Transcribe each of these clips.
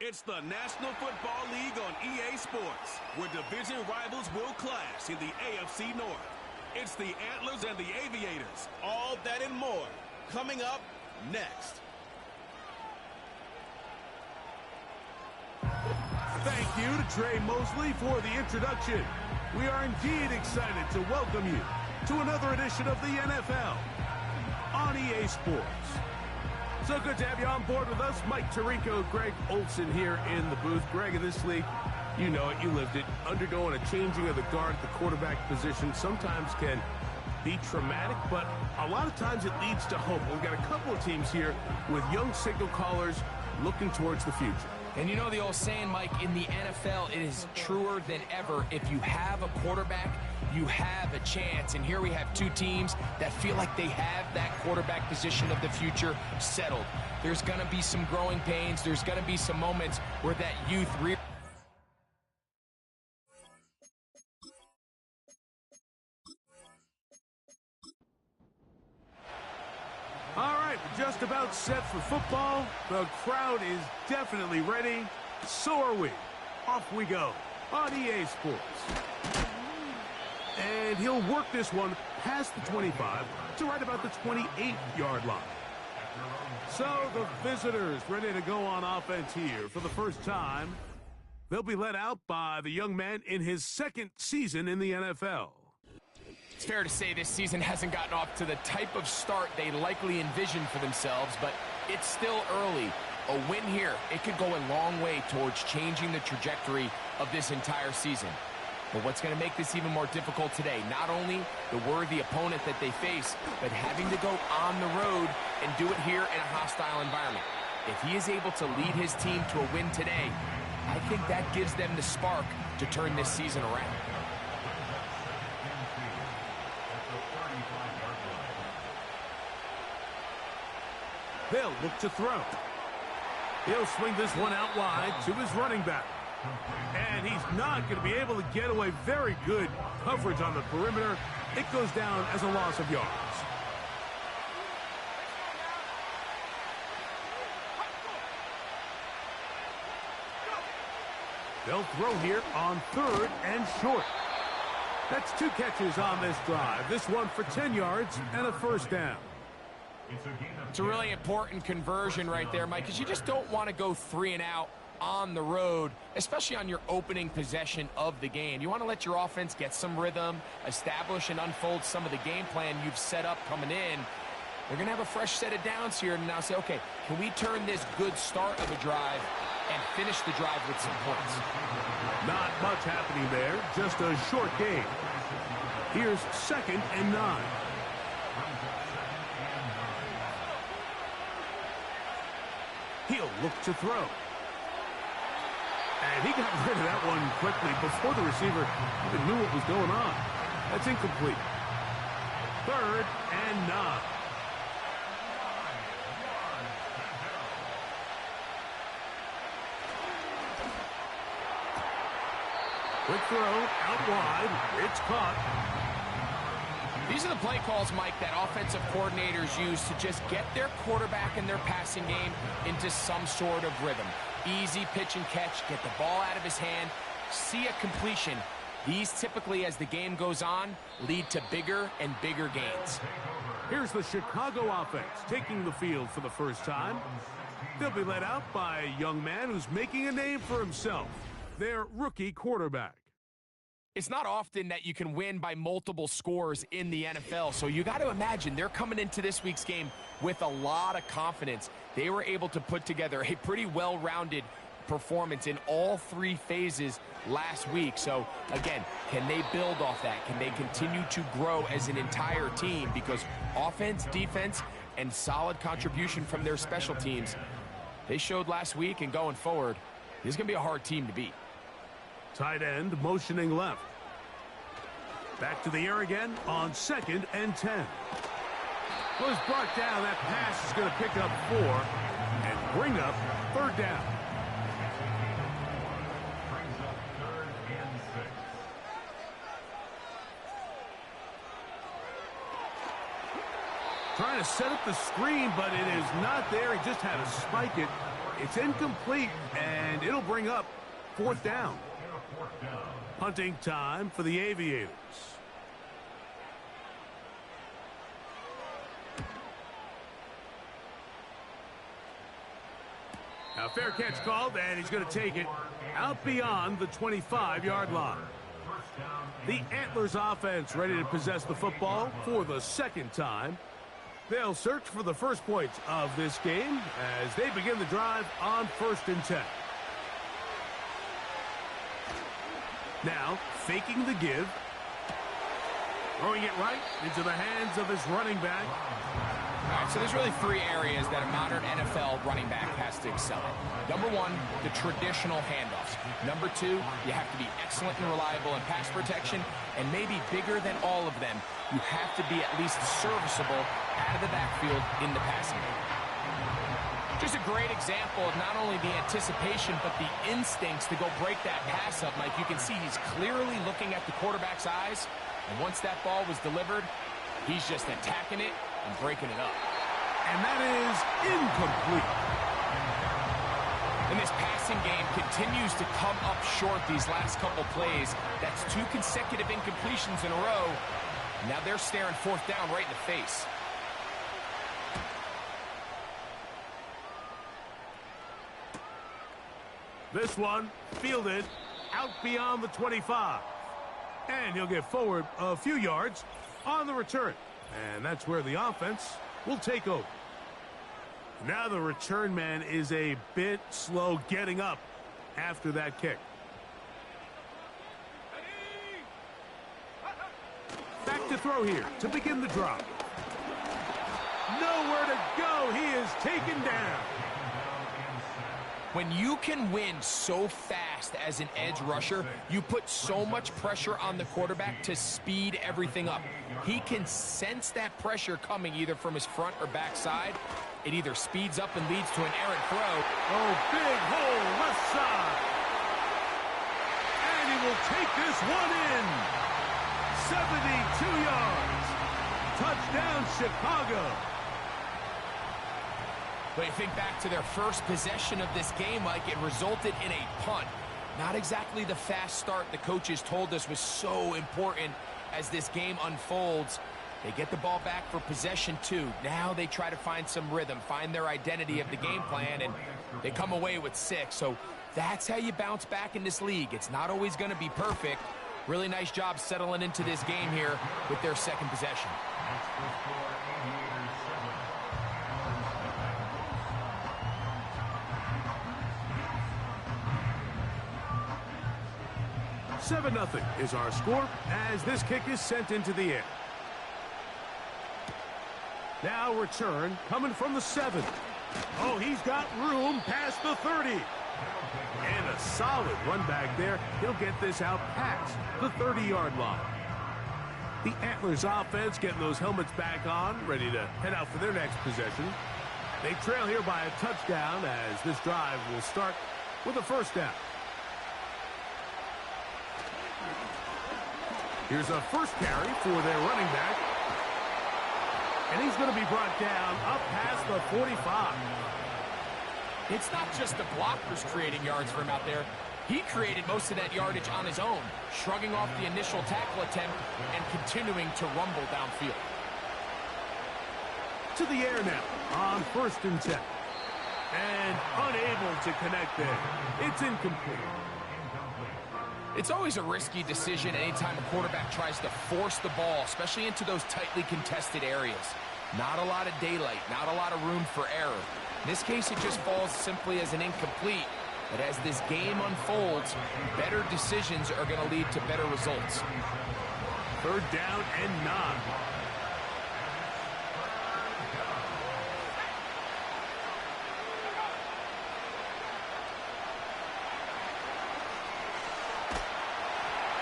It's the National Football League on EA Sports, where division rivals will clash in the AFC North. It's the Antlers and the Aviators. All that and more coming up next. Thank you to Trey Mosley for the introduction. We are indeed excited to welcome you to another edition of the NFL on EA Sports. So good to have you on board with us. Mike Tirico, Greg Olson here in the booth. Greg, in this league, you know it, you lived it. Undergoing a changing of the guard at the quarterback position sometimes can be traumatic, but a lot of times it leads to hope. We've got a couple of teams here with young signal callers looking towards the future. And you know the old saying, Mike, in the NFL, it is truer than ever. If you have a quarterback, you have a chance. And here we have two teams that feel like they have that quarterback position of the future settled. There's going to be some growing pains. There's going to be some moments where that youth All right, we're just about set for football. The crowd is definitely ready. So are we. Off we go on EA Sports. And he'll work this one past the 25 to right about the 28-yard line. So the visitors ready to go on offense here for the first time. They'll be led out by the young man in his second season in the NFL. It's fair to say this season hasn't gotten off to the type of start they likely envisioned for themselves, but it's still early. A win here, it could go a long way towards changing the trajectory of this entire season. But what's going to make this even more difficult today, not only the worthy opponent that they face, but having to go on the road and do it here in a hostile environment. If he is able to lead his team to a win today, I think that gives them the spark to turn this season around. They'll look to throw. He'll swing this one out wide to his running back. And he's not going to be able to get away. Very good coverage on the perimeter. It goes down as a loss of yards. They'll throw here on 3rd and short. That's 2 catches on this drive. This one for 10 yards and a first down. It's a really important conversion right there, Mike, because you just don't want to go 3 and out on the road, especially on your opening possession of the game. You want to let your offense get some rhythm, establish and unfold some of the game plan you've set up coming in. They're going to have a fresh set of downs here and now say, okay, can we turn this good start of a drive and finish the drive with some points? Not much happening there, just a short game. Here's 2nd and 9. He'll look to throw. And he got rid of that one quickly before the receiver even knew what was going on. That's incomplete. 3rd and 9. Quick throw, out wide. It's caught. These are the play calls, Mike, that offensive coordinators use to just get their quarterback and their passing game into some sort of rhythm. Easy pitch and catch, get the ball out of his hand, see a completion. These typically, as the game goes on, lead to bigger and bigger gains. Here's the Chicago offense taking the field for the first time. They'll be led out by a young man who's making a name for himself, their rookie quarterback. It's not often that you can win by multiple scores in the NFL, so you got to imagine they're coming into this week's game with a lot of confidence. They were able to put together a pretty well-rounded performance in all 3 phases last week. So, again, can they build off that? Can they continue to grow as an entire team? Because offense, defense, and solid contribution from their special teams, they showed last week, and going forward, this is going to be a hard team to beat. Tight end motioning left. Back to the air again on 2nd and 10. Was brought down. That pass is going to pick up 4 and bring up 3rd down. Trying to set up the screen, but it is not there. He just had to spike it It's incomplete, and it'll bring up fourth down. Punting time for the Aviators. A fair catch called, and he's going to take it out beyond the 25-yard line. The Antlers offense ready to possess the football for the second time. They'll search for the first points of this game as they begin the drive on 1st and 10. Now, faking the give. Throwing it right into the hands of his running back. All right, so there's really 3 areas that a modern NFL running back has to excel in. Number 1, the traditional handoffs. Number 2, you have to be excellent and reliable in pass protection. And maybe bigger than all of them, you have to be at least serviceable out of the backfield in the passing game. Just a great example of not only the anticipation, but the instincts to go break that pass up. Like you can see, he's clearly looking at the quarterback's eyes. And once that ball was delivered, he's just attacking it and breaking it up. And that is incomplete. And this passing game continues to come up short these last couple plays. That's 2 consecutive incompletions in a row. Now they're staring fourth down right in the face. This one fielded out beyond the 25. And he'll get forward a few yards on the return. And that's where the offense will take over. Now the return man is a bit slow getting up after that kick. Back to throw here to begin the drop. Nowhere to go. He is taken down. When you can win so fast as an edge rusher, you put so much pressure on the quarterback to speed everything up. He can sense that pressure coming either from his front or back side. It either speeds up and leads to an errant throw. Oh, big hole left side. And he will take this one in. 72 yards. Touchdown, Chicago. But you think back to their first possession of this game, Mike, it resulted in a punt. Not exactly the fast start the coaches told us was so important as this game unfolds. They get the ball back for possession 2. Now they try to find some rhythm, find their identity of the game plan, and they come away with 6. So that's how you bounce back in this league. It's not always going to be perfect. Really nice job settling into this game here with their second possession. 7-0 is our score as this kick is sent into the air. Now return coming from the 7. Oh, he's got room past the 30. And a solid run back there. He'll get this out past the 30-yard line. The Antlers offense getting those helmets back on, ready to head out for their next possession. They trail here by a touchdown as this drive will start with a first down. Here's a first carry for their running back. And he's going to be brought down up past the 45. It's not just the blockers creating yards for him out there. He created most of that yardage on his own, shrugging off the initial tackle attempt and continuing to rumble downfield. To the air now on 1st and 10. And unable to connect there. It's incomplete. It's always a risky decision anytime a quarterback tries to force the ball, especially into those tightly contested areas. Not a lot of daylight, not a lot of room for error. In this case, it just falls simply as an incomplete. But as this game unfolds, better decisions are going to lead to better results. 3rd down and 9.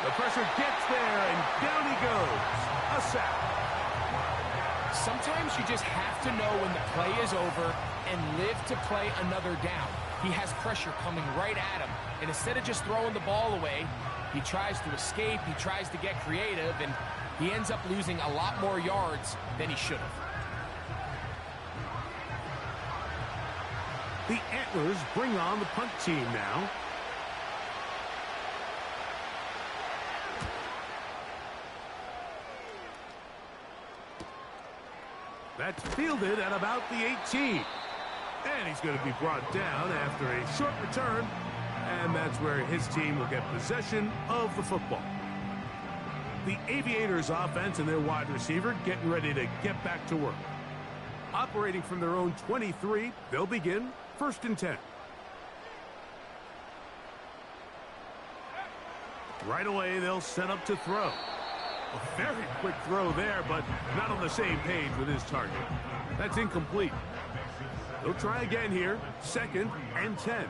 The pressure gets there, and down he goes. A sack. Sometimes you just have to know when the play is over and live to play another down. He has pressure coming right at him, and instead of just throwing the ball away, he tries to escape, he tries to get creative, and he ends up losing a lot more yards than he should have. The Antlers bring on the punt team now. That's fielded at about the 18. And he's going to be brought down after a short return. And that's where his team will get possession of the football. The Aviators offense and their wide receiver getting ready to get back to work. Operating from their own 23, they'll begin 1st and 10. Right away, they'll set up to throw. A very quick throw there, but not on the same page with his target. That's incomplete. They'll try again here, 2nd and 10.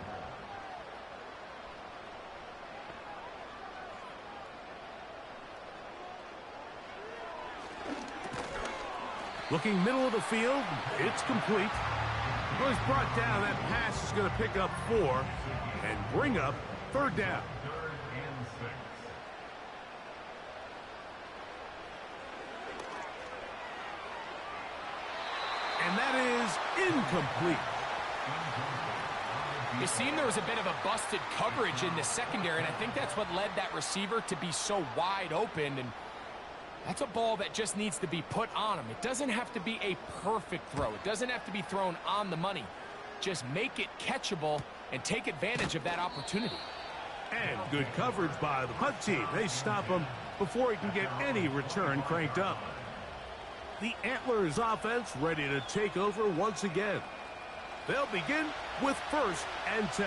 Looking middle of the field, it's complete. Well, he's brought down. That pass is going to pick up 4 and bring up 3rd down. And that is incomplete. It seemed there was a bit of a busted coverage in the secondary, and I think that's what led that receiver to be so wide open. And that's a ball that just needs to be put on him. It doesn't have to be a perfect throw. It doesn't have to be thrown on the money. Just make it catchable and take advantage of that opportunity. And good coverage by the punt team. They stop him before he can get any return cranked up. The Antlers offense ready to take over once again. They'll begin with 1st and 10.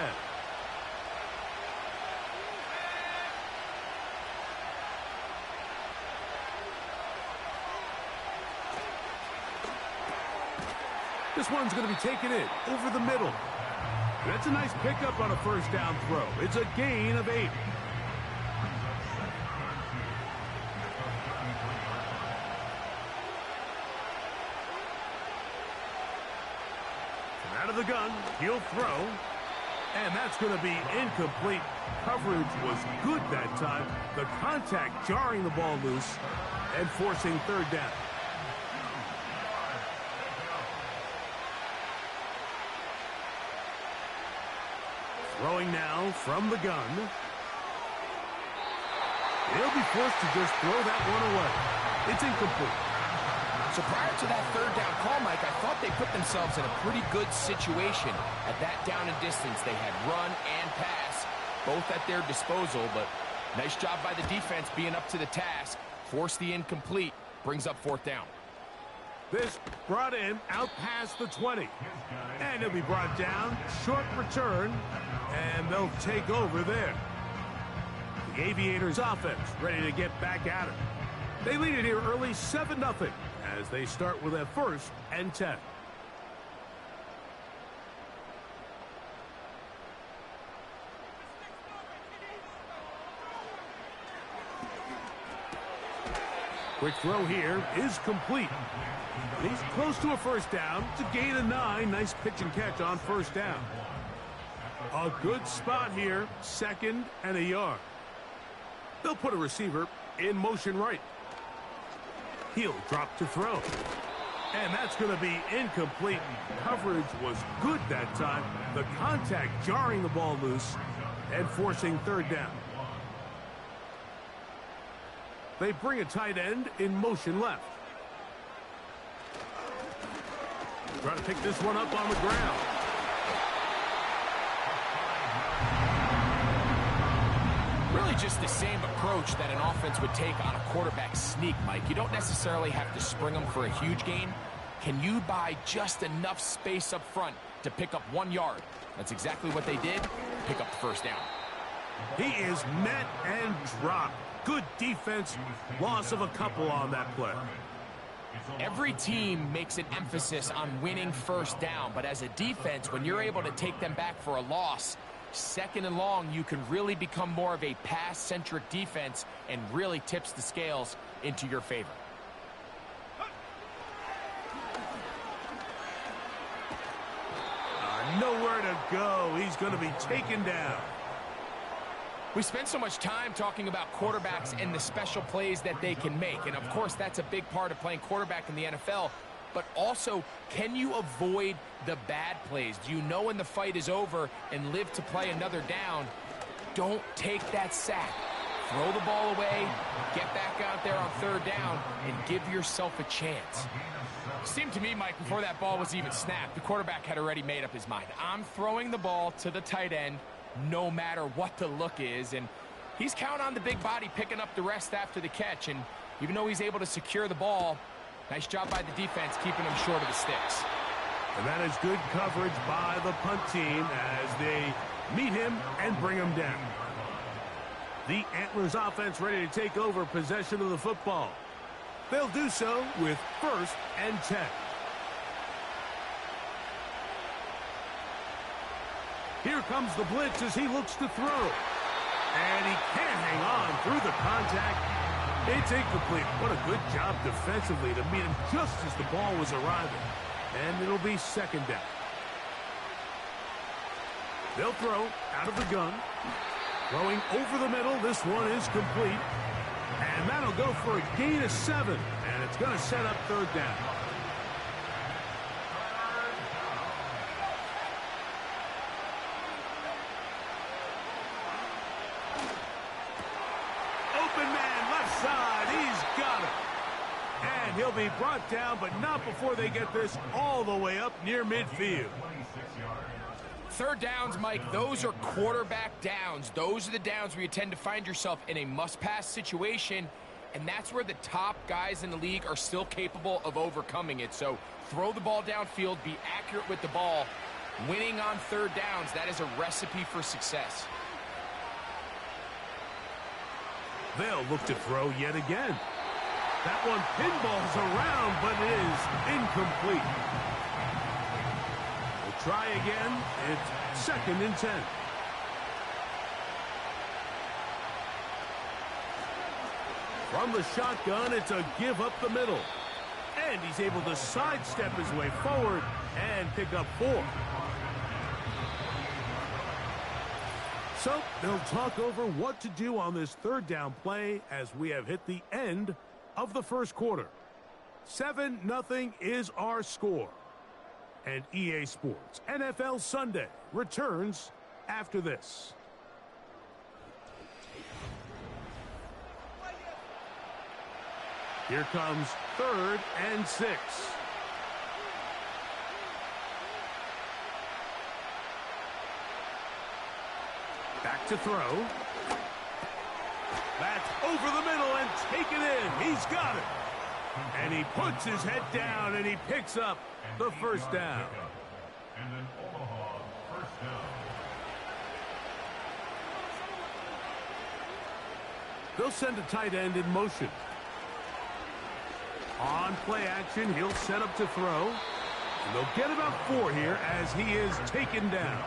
This one's going to be taken in over the middle. That's a nice pickup on a 1st down throw. It's a gain of 8. Out of the gun, he'll throw. And that's going to be incomplete. Coverage was good that time. The contact jarring the ball loose and forcing 3rd down. Throwing now from the gun. He'll be forced to just throw that one away. It's incomplete. So prior to that 3rd down call, Mike, I thought they put themselves in a pretty good situation at that down and distance. They had run and pass, both at their disposal, but nice job by the defense being up to the task. Force the incomplete, brings up 4th down. This brought in out past the 20. And he'll be brought down, short return, and they'll take over there. The Aviators offense ready to get back at it. They lead it here early 7-0 as they start with a 1st and 10. Quick throw here is complete. He's close to a 1st down. It's a gain of 9. Nice pitch and catch on 1st down. A good spot here, 2nd and a yard. They'll put a receiver in motion right. He'll drop to throw. And that's going to be incomplete. Coverage was good that time. The contact jarring the ball loose and forcing 3rd down. They bring a tight end in motion left. Trying to pick this one up on the ground. Really just the same approach that an offense would take on a quarterback sneak, Mike. You don't necessarily have to spring them for a huge gain. Can you buy just enough space up front to pick up 1 yard? That's exactly what they did. Pick up the 1st down. He is met and dropped. Good defense. Loss of a couple on that play. Every team makes an emphasis on winning 1st down, but as a defense, when you're able to take them back for a loss, 2nd and long, you can really become more of a pass-centric defense and really tips the scales into your favor. Nowhere to go. He's going to be taken down. We spend so much time talking about quarterbacks and the special plays that they can make. And, of course, that's a big part of playing quarterback in the NFL. but also, can you avoid the bad plays? Do you know when the fight is over and live to play another down? Don't take that sack. Throw the ball away, get back out there on third down, and give yourself a chance. It seemed to me, Mike, before that ball was even snapped, the quarterback had already made up his mind. I'm throwing the ball to the tight end no matter what the look is, and he's counting on the big body picking up the rest after the catch, and even though he's able to secure the ball, nice job by the defense keeping him short of the sticks. And that is good coverage by the punt team as they meet him and bring him down. The Antlers offense ready to take over possession of the football. They'll do so with 1st and 10. Here comes the blitz as he looks to throw. And he can't hang on through the contact. It's incomplete. What a good job defensively to meet him just as the ball was arriving. And it'll be 2nd down. They'll throw out of the gun. Throwing over the middle. This one is complete. And that'll go for a gain of 7. And it's going to set up 3rd down. Open man, left side. He's got it. And he'll be brought down, but not before they get this all the way up near midfield. 3rd downs, Mike, those are quarterback downs. Those are the downs where you tend to find yourself in a must-pass situation, and that's where the top guys in the league are still capable of overcoming it. So throw the ball downfield, be accurate with the ball. Winning on 3rd downs, that is a recipe for success. They'll look to throw yet again. That one pinballs around, but it is incomplete. Try again. It's 2nd and 10. From the shotgun, it's a give up the middle. And he's able to sidestep his way forward and pick up 4. So they'll talk over what to do on this 3rd down play as we have hit the end of the 1st quarter. 7-0 is our score. And EA Sports NFL Sunday returns after this. Here comes 3rd and 6. Back to throw. That's over the middle and taken in. He's got it. And he puts his head down and he picks up the 1st down. And an Omaha 1st down. They'll send a tight end in motion. On play action, he'll set up to throw. And they'll get about 4 here as he is taken down.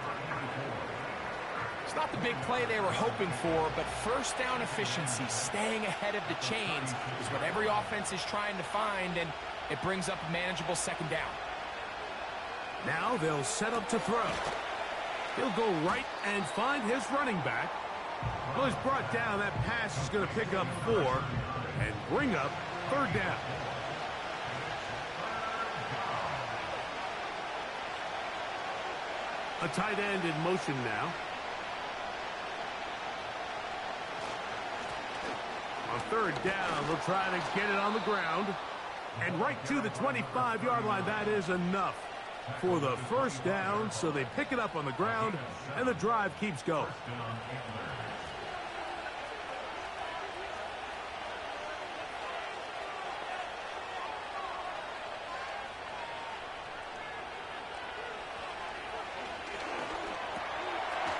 It's not the big play they were hoping for, but 1st down efficiency, staying ahead of the chains, is what every offense is trying to find, and it brings up a manageable 2nd down. Now they'll set up to throw. He'll go right and find his running back. Well, he's brought down. That pass is going to pick up 4 and bring up 3rd down. A tight end in motion now. On 3rd down, they'll try to get it on the ground. And right to the 25-yard line, that is enough for the 1st down. So they pick it up on the ground, and the drive keeps going.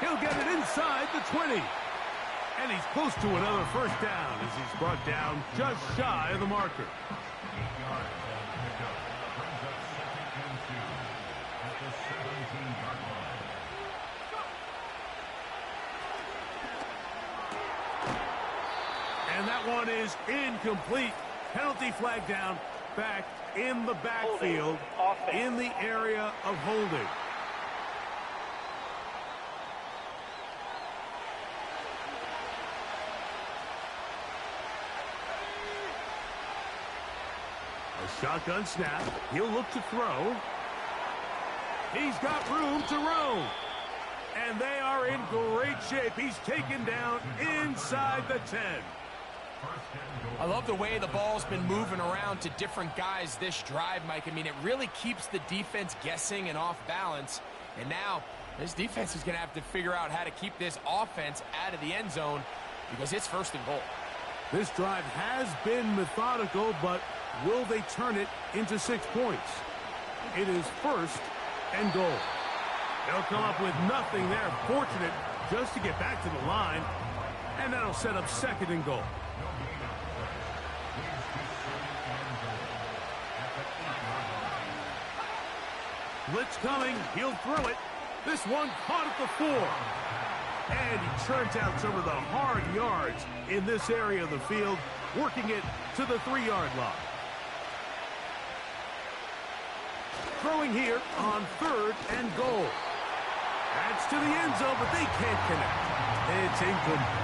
He'll get it inside the 20. And he's close to another 1st down as he's brought down just shy of the marker. And that one is incomplete. Penalty flag down, back in the backfield, in the area of holding. Shotgun snap. He'll look to throw. He's got room to roam. And they are in great shape. He's taken down inside the 10. I love the way the ball's been moving around to different guys this drive, Mike. I mean, it really keeps the defense guessing and off balance. And now this defense is going to have to figure out how to keep this offense out of the end zone because it's 1st and goal. This drive has been methodical, but will they turn it into 6 points? It is 1st and goal. They'll come up with nothing there. Fortunate just to get back to the line. And that'll set up 2nd and goal. Blitz coming. He'll throw it. This one caught at the 4. And he churns out some of the hard yards in this area of the field, working it to the 3-yard line. Throwing here on 3rd and goal. That's to the end zone, but they can't connect. It's incomplete.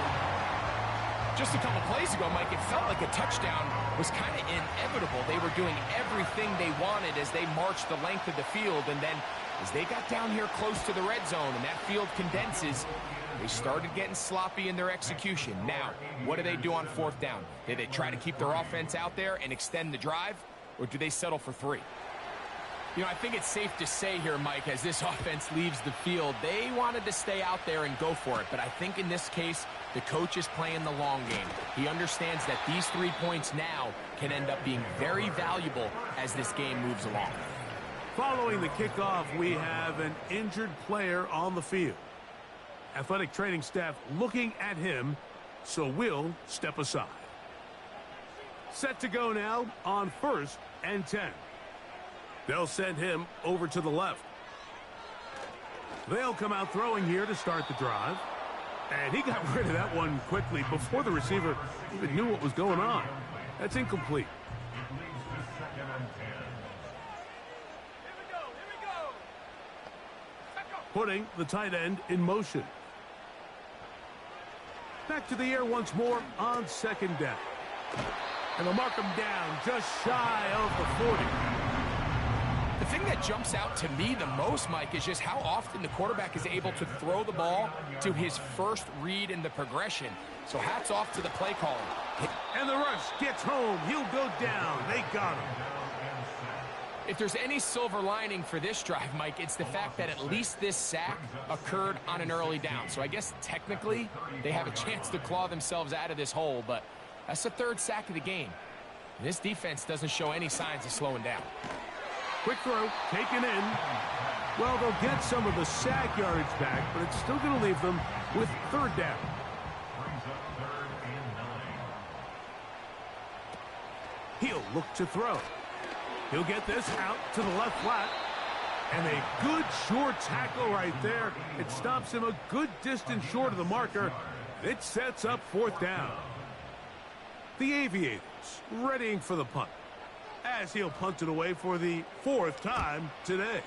Just a couple plays ago, Mike, it felt like a touchdown was kind of inevitable. They were doing everything they wanted as they marched the length of the field, and then as they got down here close to the red zone and that field condenses, they started getting sloppy in their execution. Now, what do they do on 4th down? Do they try to keep their offense out there and extend the drive, or do they settle for 3? You know, I think it's safe to say here, Mike, as this offense leaves the field, they wanted to stay out there and go for it. But I think in this case, the coach is playing the long game. He understands that these 3 points now can end up being very valuable as this game moves along. Following the kickoff, we have an injured player on the field. Athletic training staff looking at him, so we'll step aside. Set to go now on 1st and 10. They'll send him over to the left. They'll come out throwing here to start the drive. And he got rid of that one quickly before the receiver even knew what was going on. That's incomplete. Putting the tight end in motion. Back to the air once more on 2nd down. And they'll mark him down just shy of the 40. The thing that jumps out to me the most, Mike, is just how often the quarterback is able to throw the ball to his first read in the progression. So hats off to the play calling. And the rush gets home. He'll go down. They got him. If there's any silver lining for this drive, Mike, it's the fact that at least this sack occurred on an early down. So I guess technically they have a chance to claw themselves out of this hole, but that's the 3rd sack of the game. And this defense doesn't show any signs of slowing down. Quick throw, taken in. Well, they'll get some of the sack yardage back, but it's still going to leave them with 3rd down. He'll look to throw. He'll get this out to the left flat. And a good short tackle right there. It stops him a good distance short of the marker. It sets up 4th down. The Aviators readying for the punt, as he'll punt it away for the 4th time today.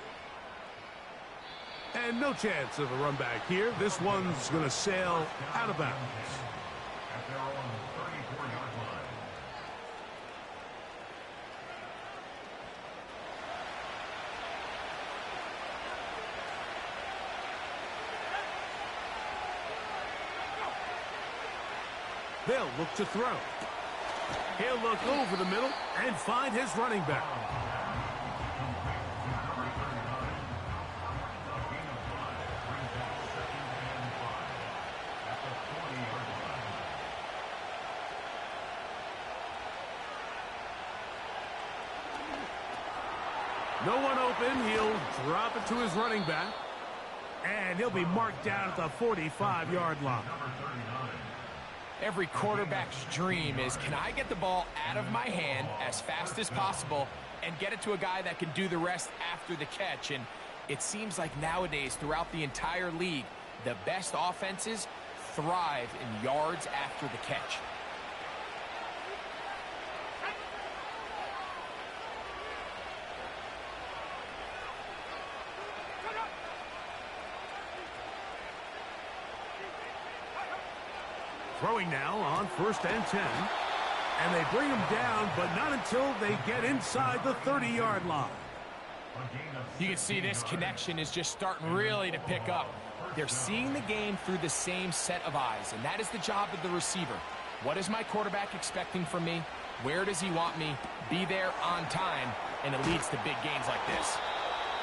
And no chance of a run back here. This one's going to sail out of bounds. At their own 34-yard line. They'll look to throw. He'll look over the middle and find his running back. No one open. He'll drop it to his running back. And he'll be marked down at the 45-yard line. Every quarterback's dream is, can I get the ball out of my hand as fast as possible and get it to a guy that can do the rest after the catch? And it seems like nowadays throughout the entire league, the best offenses thrive in yards after the catch. Throwing now on 1st and 10. And they bring him down, but not until they get inside the 30-yard line. You can see this connection is just starting really to pick up. They're seeing the game through the same set of eyes, and that is the job of the receiver. What is my quarterback expecting from me? Where does he want me? Be there on time, and it leads to big gains like this.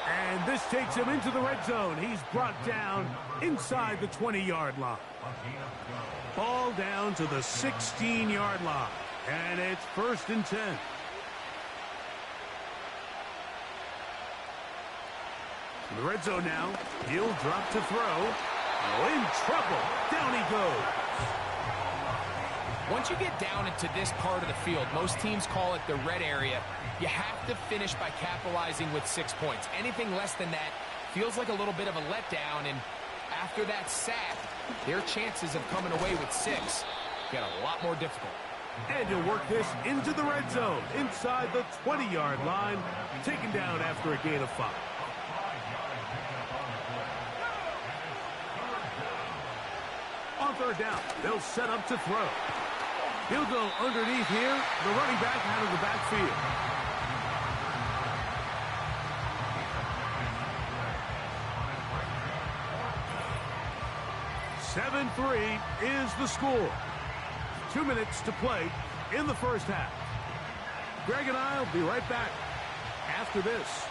And this takes him into the red zone. He's brought down inside the 20-yard line. Ball down to the 16-yard line. And it's 1st and 10. In the red zone now. He'll drop to throw. Oh, in trouble. Down he goes. Once you get down into this part of the field, most teams call it the red area. You have to finish by capitalizing with 6 points. Anything less than that feels like a little bit of a letdown, and after that sack, their chances of coming away with 6 get a lot more difficult. And he'll work this into the red zone, inside the 20-yard line, taken down after a gain of 5. On 3rd down, they'll set up to throw. He'll go underneath here, the running back out of the backfield. "7-3 is the score. 2 minutes to play in the first half. Greg and I will be right back after this.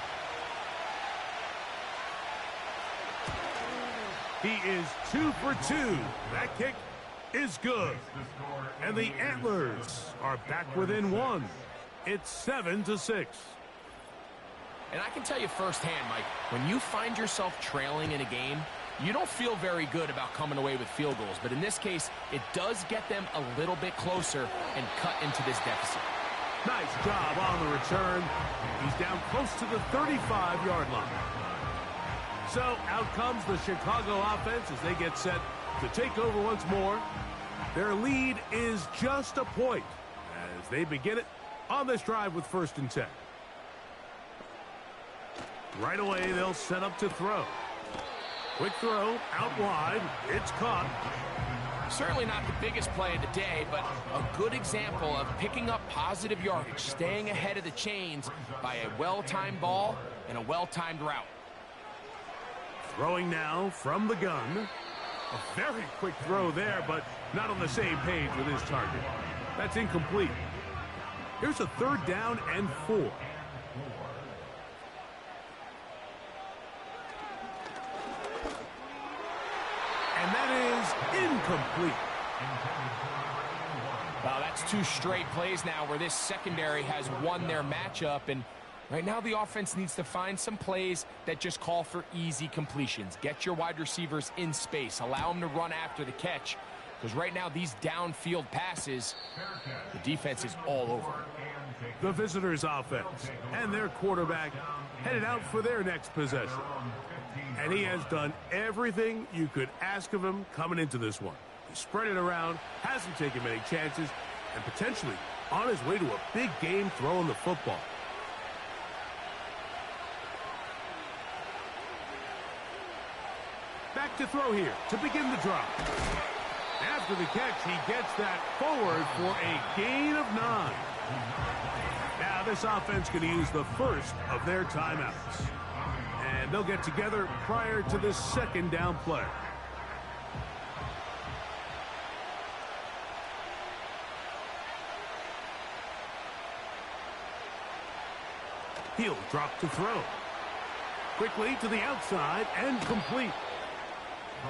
He is 2 for 2. That kick is good. And the Antlers are back within 1. It's 7-6. And I can tell you firsthand, Mike, when you find yourself trailing in a game, you don't feel very good about coming away with field goals. But in this case, it does get them a little bit closer and cut into this deficit. Nice job on the return. He's down close to the 35-yard line. So out comes the Chicago offense as they get set to take over once more. Their lead is just a point as they begin it on this drive with 1st and 10. Right away, they'll set up to throw. Quick throw, out wide. It's caught. Certainly not the biggest play of the day, but a good example of picking up positive yardage, staying ahead of the chains by a well-timed ball and a well-timed route. Throwing now from the gun. A very quick throw there, but not on the same page with his target. That's incomplete. Here's a 3rd down and 4. And that is incomplete. Well, that's 2 straight plays now where this secondary has won their matchup, and right now the offense needs to find some plays that just call for easy completions. Get your wide receivers in space. Allow them to run after the catch, because right now these downfield passes, the defense is all over. The visitors' offense and their quarterback headed out for their next possession. And he has done everything you could ask of him coming into this one. He spread it around, hasn't taken many chances, and potentially on his way to a big game throwing the football. Back to throw here to begin the drive. After the catch, he gets that forward for a gain of 9. Now this offense going to use the first of their timeouts. And they'll get together prior to this 2nd down play. He'll drop to throw. Quickly to the outside and complete.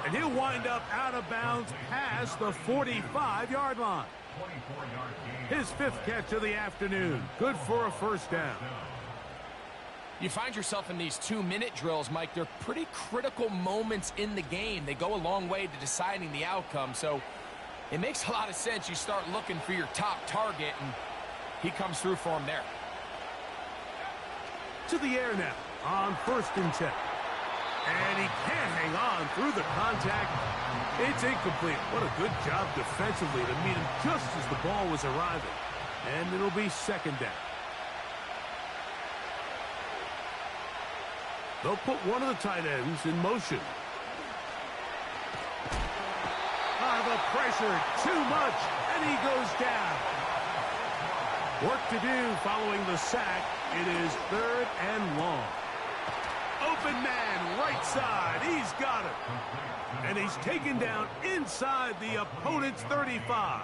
And he'll wind up out of bounds past the 45-yard line. His 5th catch of the afternoon. Good for a 1st down. You find yourself in these 2-minute drills, Mike. They're pretty critical moments in the game. They go a long way to deciding the outcome. So it makes a lot of sense. You start looking for your top target, and he comes through for him there. To the air now on 1st and 10. And he can't hang on through the contact. It's incomplete. What a good job defensively to meet him just as the ball was arriving. And it'll be 2nd down. They'll put one of the tight ends in motion. The pressure, too much, and he goes down. Work to do following the sack. It is 3rd and long. Open man, right side. He's got it. And he's taken down inside the opponent's 35.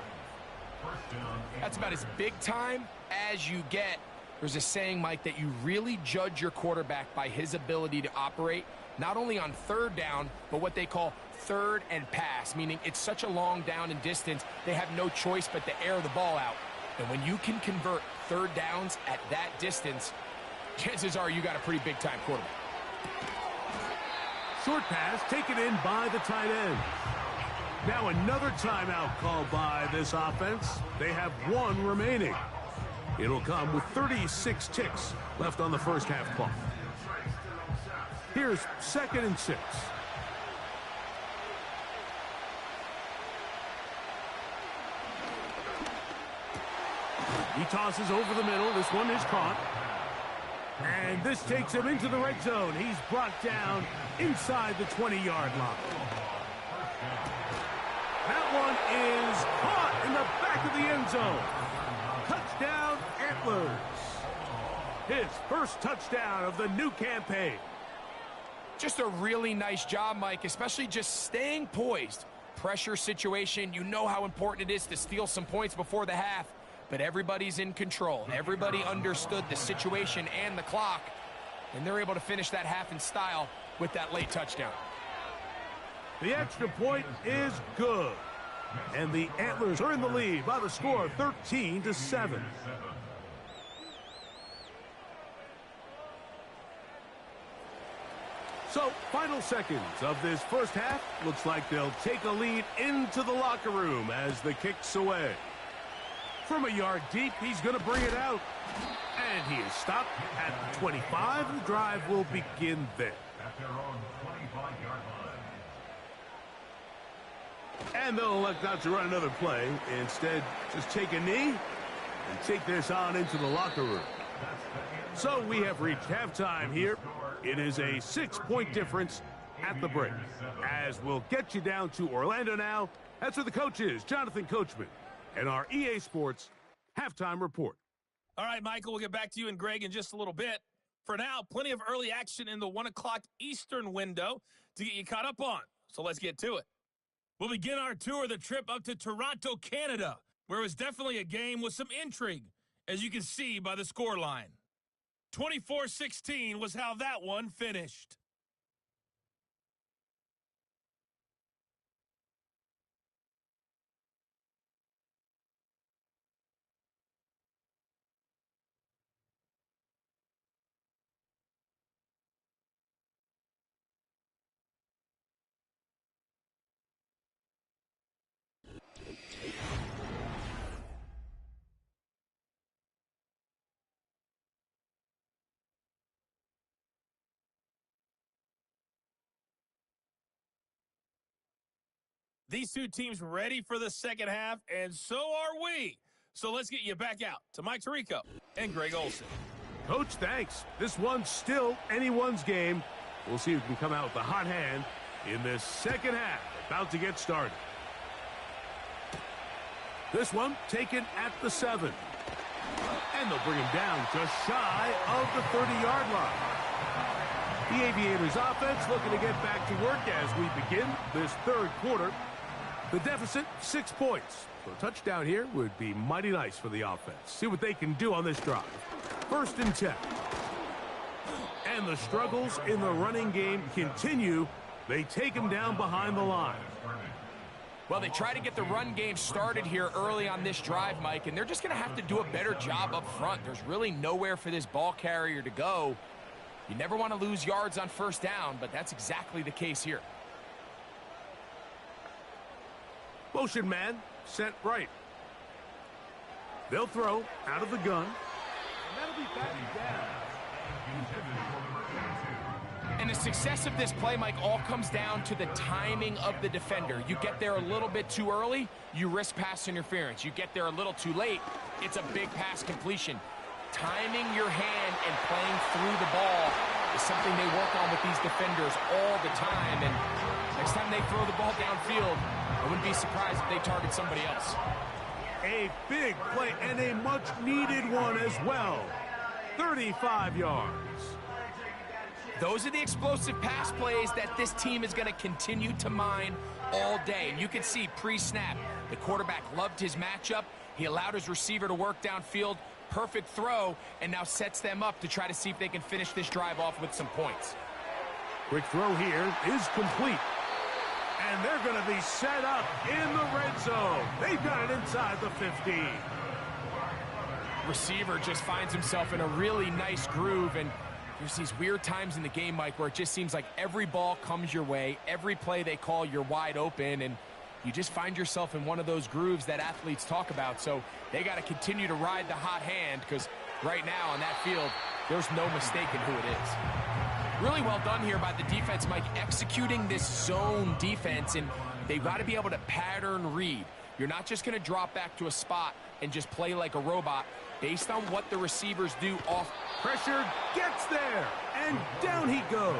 That's about as big time as you get. There's a saying, Mike, that you really judge your quarterback by his ability to operate, not only on 3rd down, but what they call 3rd and pass, meaning it's such a long down and distance, they have no choice but to air the ball out. And when you can convert 3rd downs at that distance, chances are you got a pretty big-time quarterback. Short pass taken in by the tight end. Now another timeout called by this offense. They have 1 remaining. It'll come with 36 ticks left on the first half clock. Here's 2nd and 6. He tosses over the middle. This one is caught. And this takes him into the red zone. He's brought down inside the 20-yard line. That one is caught in the back of the end zone. Touchdown, Antlers. His first touchdown of the new campaign. Just a really nice job, Mike, especially just staying poised. Pressure situation, you know how important it is to steal some points before the half. But everybody's in control. Everybody understood the situation and the clock, and they're able to finish that half in style with that late touchdown. The extra point is good, and the Antlers are in the lead by the score of 13-7. So, final seconds of this first half. Looks like they'll take a lead into the locker room as the kick's away. From a yard deep, he's going to bring it out. And he is stopped at the 25. The drive will begin there. At their own 25-yard line. And they'll elect not to run another play. Instead, just take a knee and take this on into the locker room. So we have reached halftime here. It is a 6-point difference at the break. As we'll get you down to Orlando now. That's where the coach is, Jonathan Coachman. And our EA Sports halftime report. All right, Michael, we'll get back to you and Greg in just a little bit. For now, plenty of early action in the 1 o'clock Eastern window to get you caught up on. So let's get to it. We'll begin our tour of the trip up to Toronto, Canada, where it was definitely a game with some intrigue, as you can see by the scoreline. 24-16 was how that one finished. These two teams ready for the second half, and so are we. So let's get you back out to Mike Tirico and Greg Olson. Coach, thanks. This one's still anyone's game. We'll see who can come out with the hot hand in this second half. About to get started. This one taken at the 7. And they'll bring him down just shy of the 30-yard line. The Aviators offense looking to get back to work as we begin this third quarter. The deficit, 6 points. So a touchdown here would be mighty nice for the offense. See what they can do on this drive. 1st and 10. And the struggles in the running game continue. They take him down behind the line. Well, they try to get the run game started here early on this drive, Mike, and they're just going to have to do a better job up front. There's really nowhere for this ball carrier to go. You never want to lose yards on 1st down, but that's exactly the case here. Motion man, set right. They'll throw out of the gun. And that'll be batted down. And the success of this play, Mike, all comes down to the timing of the defender. You get there a little bit too early, you risk pass interference. You get there a little too late, it's a big pass completion. Timing your hand and playing through the ball is something they work on with these defenders all the time. And next time they throw the ball downfield, I wouldn't be surprised if they target somebody else. A big play and a much-needed one as well. 35 yards. Those are the explosive pass plays that this team is going to continue to mine all day. And you can see pre-snap, the quarterback loved his matchup. He allowed his receiver to work downfield. Perfect throw, and now sets them up to try to see if they can finish this drive off with some points. Quick throw here is complete. And they're going to be set up in the red zone. They've got it inside the 15. Receiver just finds himself in a really nice groove, and there's these weird times in the game, Mike, where it just seems like every ball comes your way, every play they call, you're wide open, and you just find yourself in one of those grooves that athletes talk about. So they got to continue to ride the hot hand, because right now on that field, there's no mistaking who it is. Really well done here by the defense, Mike, executing this zone defense, and they've got to be able to pattern read. You're not just going to drop back to a spot and just play like a robot. Based on what the receivers do off. Pressure gets there, and down he goes.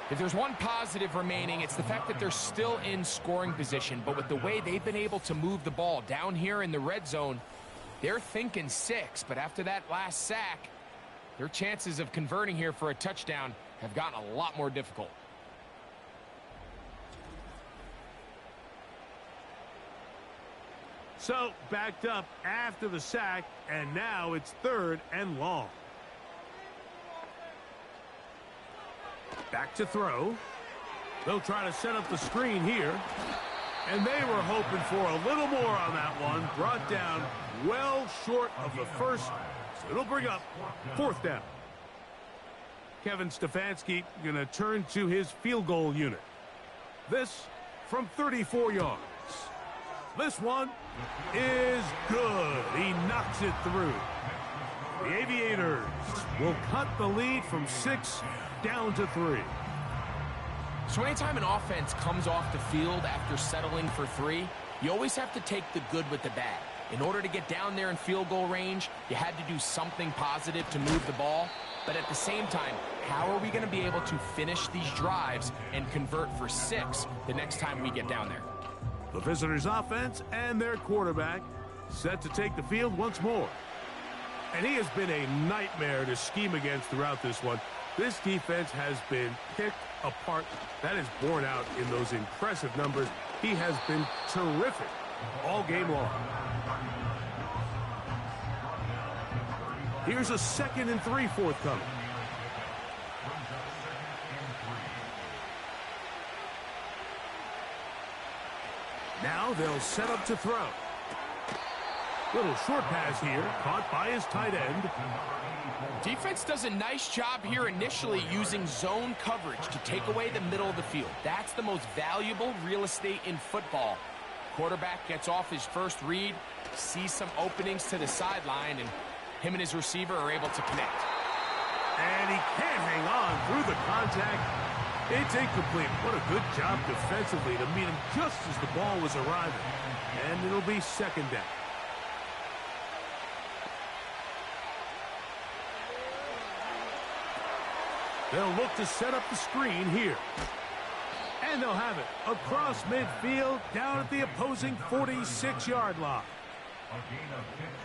If there's one positive remaining, it's the fact that they're still in scoring position. But with the way they've been able to move the ball down here in the red zone, they're thinking 6. But after that last sack, their chances of converting here for a touchdown have gotten a lot more difficult. So, backed up after the sack, and now it's 3rd and long. Back to throw. They'll try to set up the screen here. And they were hoping for a little more on that one. Brought down well short of the first. So it'll bring up 4th down. Kevin Stefanski going to turn to his field goal unit. This from 34 yards. This one is good. He knocks it through. The Aviators will cut the lead from 6 down to 3. So anytime an offense comes off the field after settling for 3, you always have to take the good with the bad. In order to get down there in field goal range, you had to do something positive to move the ball. But at the same time, how are we going to be able to finish these drives and convert for 6 the next time we get down there? The visitors' offense and their quarterback set to take the field once more. And he has been a nightmare to scheme against throughout this one. This defense has been picked apart. That is borne out in those impressive numbers. He has been terrific all game long. Here's a 2nd and 3 forthcoming. Now they'll set up to throw. Little short pass here, caught by his tight end. Defense does a nice job here initially using zone coverage to take away the middle of the field. That's the most valuable real estate in football. Quarterback gets off his first read, sees some openings to the sideline, and him and his receiver are able to connect. And he can't hang on through the contact. It's incomplete. What a good job defensively to meet him just as the ball was arriving. And it'll be 2nd down. They'll look to set up the screen here. And they'll have it across midfield down at the opposing 46-yard line.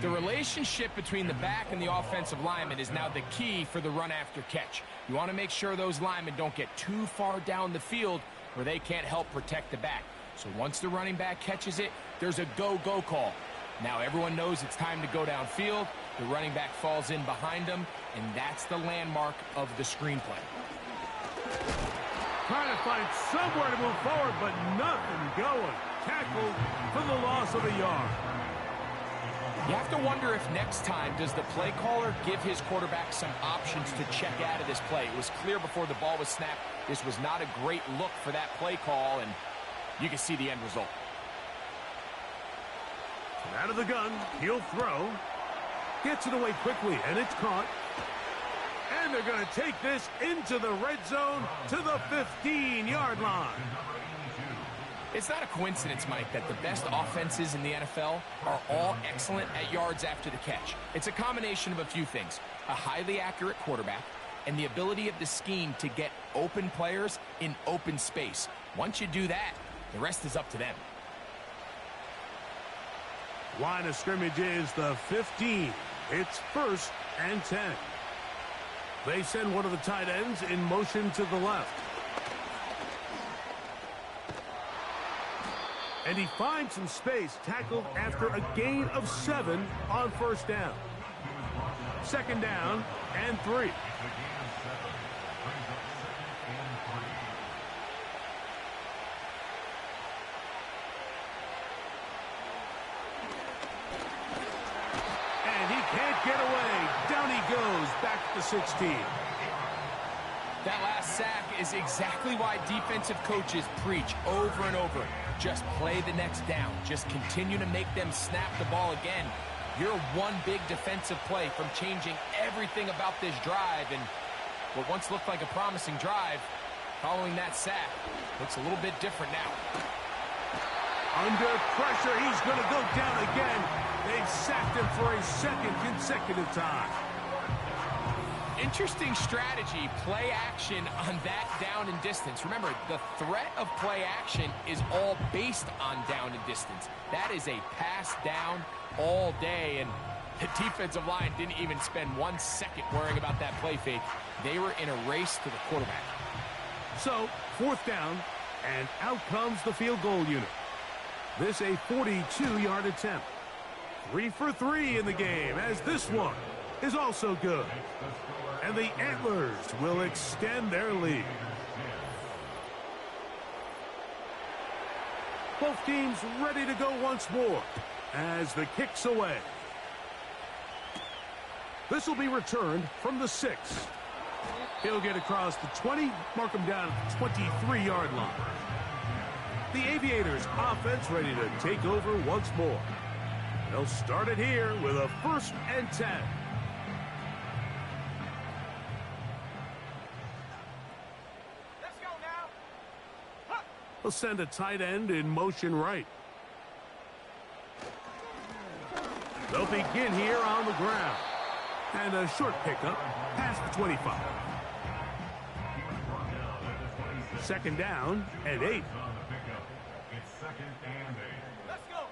The relationship between the back and the offensive lineman is now the key for the run after catch. You want to make sure those linemen don't get too far down the field where they can't help protect the back. So once the running back catches it, there's a go-go call. Now everyone knows it's time to go downfield. The running back falls in behind him, and that's the landmark of the screenplay. Trying to find somewhere to move forward, but nothing going. Tackled for the loss of a yard. You have to wonder if next time does the play caller give his quarterback some options to check out of this play. It was clear before the ball was snapped this was not a great look for that play call, and you can see the end result. Out of the gun, he'll throw. Gets it away quickly, and it's caught. And they're going to take this into the red zone to the 15-yard line. It's not a coincidence, Mike, that the best offenses in the NFL are all excellent at yards after the catch. It's a combination of a few things: a highly accurate quarterback and the ability of the scheme to get open players in open space. Once you do that, the rest is up to them. Line of scrimmage is the 15. It's 1st and 10. They send one of the tight ends in motion to the left. And he finds some space, tackled after a gain of 7 on 1st down. 2nd down and 3. And he can't get away. Down he goes, back to 16. That last sack is exactly why defensive coaches preach over and over. Just play the next down. Just continue to make them snap the ball again. You're one big defensive play from changing everything about this drive. And what once looked like a promising drive, following that sack, looks a little bit different now. Under pressure, he's going to go down again. They've sacked him for a 2nd consecutive time. Interesting strategy, play action on that down and distance. Remember, the threat of play action is all based on down and distance. That is a pass down all day, and the defensive line didn't even spend 1 second worrying about that play fake. They were in a race to the quarterback. So, 4th down, and out comes the field goal unit. This a 42-yard attempt. 3 for 3 in the game, as this one is also good. And the Antlers will extend their lead. Both teams ready to go once more as the kick's away. This will be returned from the 6. He'll get across the 20, mark him down at the 23-yard line. The Aviators offense ready to take over once more. They'll start it here with a 1st and 10. They'll send a tight end in motion right. They'll begin here on the ground. And a short pickup past the 25. 2nd down and 8. It's 2nd and 8. Let's go.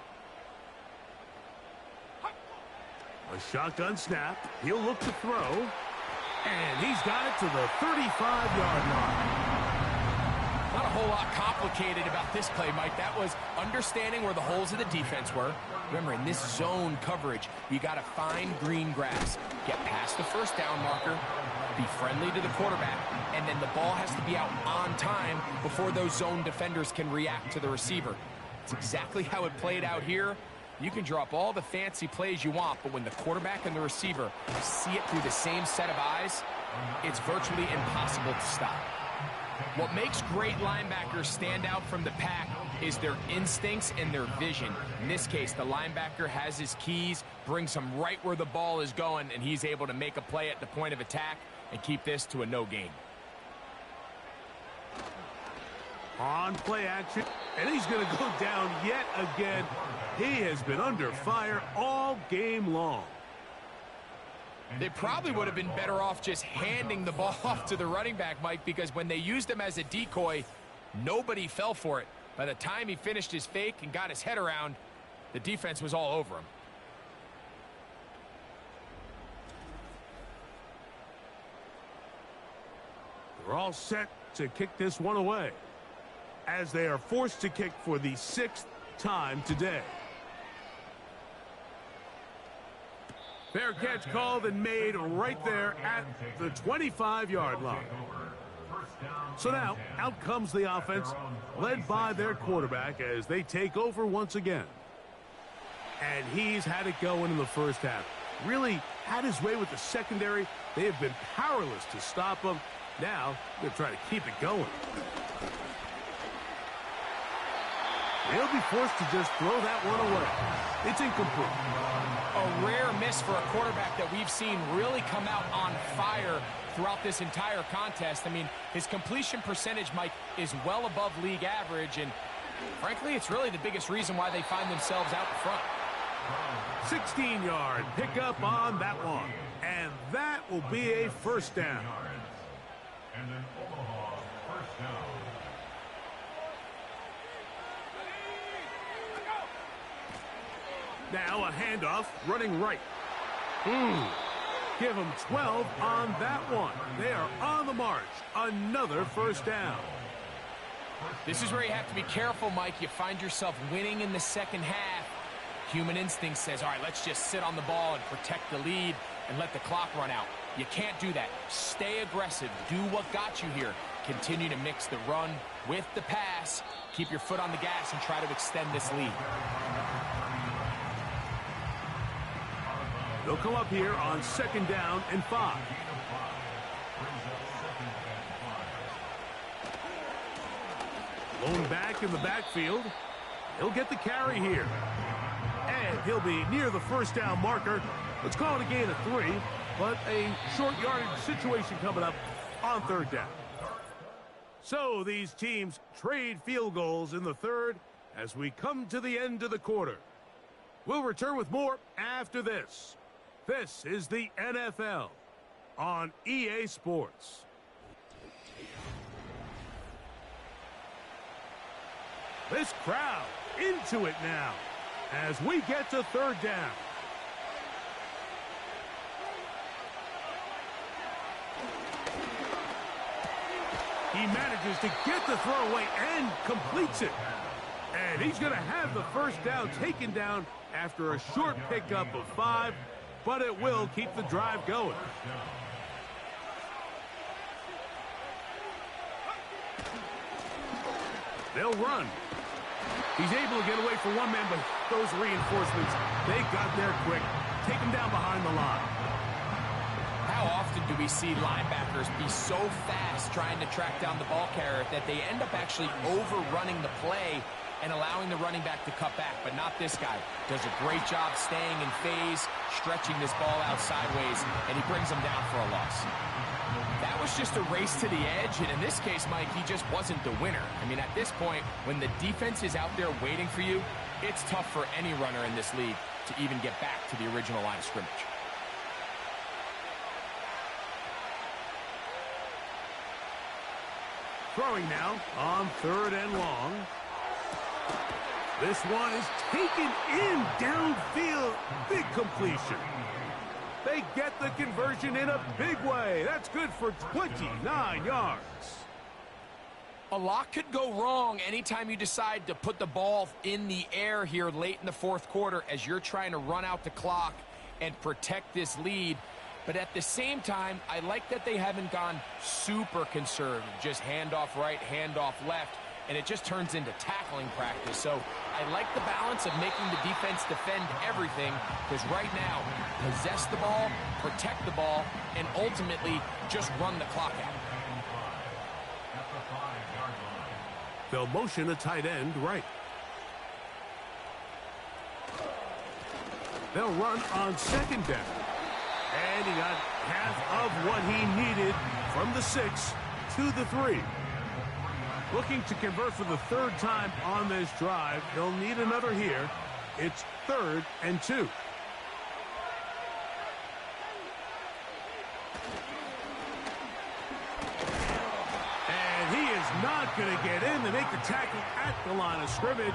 A shotgun snap. He'll look to throw. And he's got it to the 35-yard line. Not a whole lot complicated about this play, Mike. That was understanding where the holes of the defense were. Remember, in this zone coverage, you got to find green grass, get past the 1st down marker, be friendly to the quarterback, and then the ball has to be out on time before those zone defenders can react to the receiver. It's exactly how it played out here. You can drop all the fancy plays you want, but when the quarterback and the receiver see it through the same set of eyes, it's virtually impossible to stop. What makes great linebackers stand out from the pack is their instincts and their vision. In this case, the linebacker has his keys, brings him right where the ball is going, and he's able to make a play at the point of attack and keep this to a no gain. On play action, and he's going to go down yet again. He has been under fire all game long. They probably would have been better off just handing the ball off to the running back, Mike, because when they used him as a decoy, nobody fell for it. By the time he finished his fake and got his head around, the defense was all over him. They're all set to kick this one away, as they are forced to kick for the 6th time today. Fair catch called and made right there at the 25-yard line. So now, out comes the offense, led by their quarterback as they take over once again. And he's had it going in the 1st half. Really had his way with the secondary. They have been powerless to stop him. Now, they're trying to keep it going. They'll be forced to just throw that one away. It's incomplete. A rare miss for a quarterback that we've seen really come out on fire throughout this entire contest. I mean, his completion percentage, Mike, is well above league average, and frankly, it's really the biggest reason why they find themselves out in front. 16-yard pickup on that one, and that will be a 1st down. And an Omaha 1st down. Now a handoff running right. Give them 12 on that one. They are on the march. Another first down. This is where you have to be careful, Mike. You find yourself winning in the second half. Human instinct says, all right, let's just sit on the ball and protect the lead and let the clock run out. You can't do that. Stay aggressive. Do what got you here. Continue to mix the run with the pass. Keep your foot on the gas and try to extend this lead. They'll come up here on 2nd down and 5. Lone back in the backfield. He'll get the carry here. And he'll be near the first down marker. Let's call it a gain of 3, but a short yardage situation coming up on 3rd down. So these teams trade field goals in the 3rd as we come to the end of the quarter. We'll return with more after this. This is the NFL on EA Sports. This crowd into it now as we get to 3rd down. He manages to get the throw away and completes it. And he's going to have the first down taken down after a short pickup of 5, but it will keep the drive going. They'll run. He's able to get away for one man, but those reinforcements, they got there quick. Take him down behind the line. How often do we see linebackers be so fast trying to track down the ball carrier that they end up actually overrunning the play and allowing the running back to cut back? But not this guy. Does a great job staying in phase, stretching this ball out sideways, and he brings him down for a loss. That was just a race to the edge, and in this case, Mike, he just wasn't the winner. I mean, at this point, when the defense is out there waiting for you, it's tough for any runner in this league to even get back to the original line of scrimmage. Throwing now on 3rd and long. This one is taken in downfield. Big completion. They get the conversion in a big way. That's good for 29 yards. A lot could go wrong anytime you decide to put the ball in the air here late in the 4th quarter as you're trying to run out the clock and protect this lead. But at the same time, I like that they haven't gone super conservative. Just handoff right, handoff left, and it just turns into tackling practice. So I like the balance of making the defense defend everything, because right now, possess the ball, protect the ball, and ultimately just run the clock out. They'll motion a tight end right. They'll run on 2nd down. And he got half of what he needed from the 6 to the 3. Looking to convert for the 3rd time on this drive. They'll need another here. It's 3rd and 2. And he is not going to get in to make the tackle at the line of scrimmage.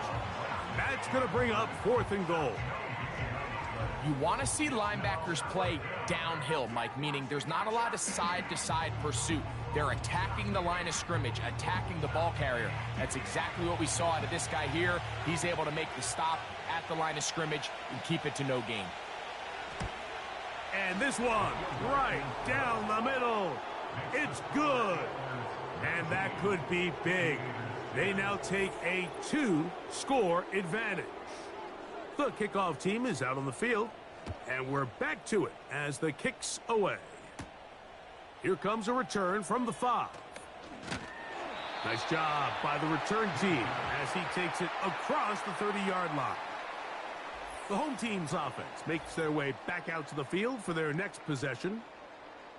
That's going to bring up 4th and goal. You want to see linebackers play downhill, Mike, meaning there's not a lot of side-to-side pursuit. They're attacking the line of scrimmage, attacking the ball carrier. That's exactly what we saw out of this guy here. He's able to make the stop at the line of scrimmage and keep it to no gain. And this one right down the middle. It's good. And that could be big. They now take a 2-score advantage. The kickoff team is out on the field, and we're back to it as the kick's away. Here comes a return from the 5. Nice job by the return team as he takes it across the 30-yard line. The home team's offense makes their way back out to the field for their next possession.